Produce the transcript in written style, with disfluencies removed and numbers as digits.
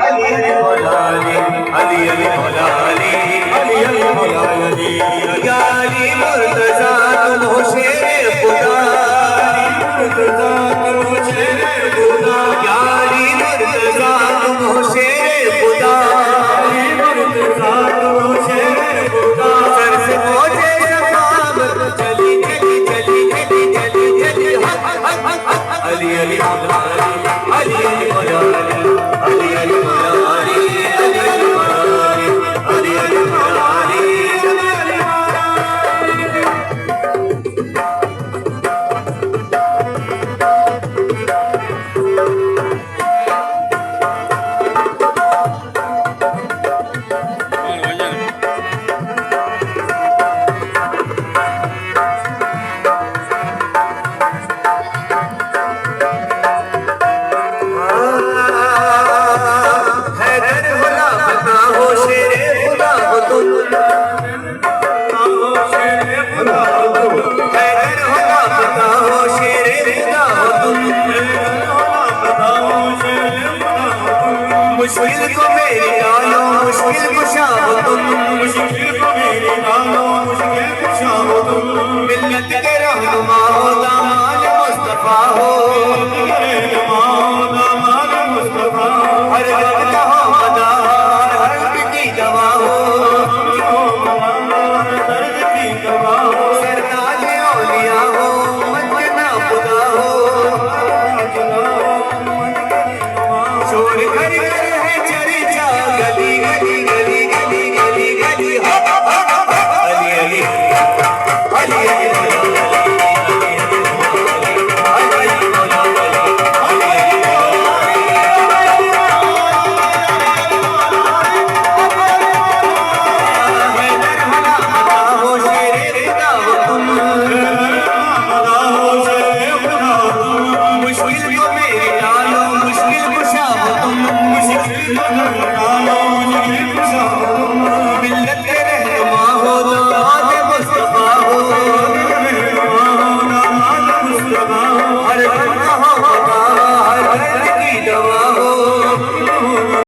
अली अली मौला अली, अली अली मौला अली, अली अली मौला अली। या अली मुर्तज़ा तुम हो शेरे खुदा, मुर्तज़ा तुम हो शेरे खुदा। या अली मुर्तज़ा तुम हो शेरे खुदा, मुर्तज़ा तुम हो शेरे खुदा। सर से पहुंचे शबाब चली चली चली चली चली चली अली अली मौला अली, अली अली मौला अली, अली अली मौला अली, अली अली मौला अली, अली अली मौला अली, अली अली मौला मुश्किल को मेरी डालो मुश्किल कुशा हो तुम, मुश्किल को मेरी डालो मुश्किल कुशा हो तुम। मिल्लत के रहनुमा हो दामाद मुस्तफा हो, दामाद मुस्तफा। हर वक्त का हो मदार हर की दवा हो, दर्द की दवा हो। सरताज औलिया हो मजना खुदा हो, शोर कर गली गली गली गली गली गली अली अली अली मुश्किल को मेरी डालो मुश्किल कुशा हो तुम, मुश्किल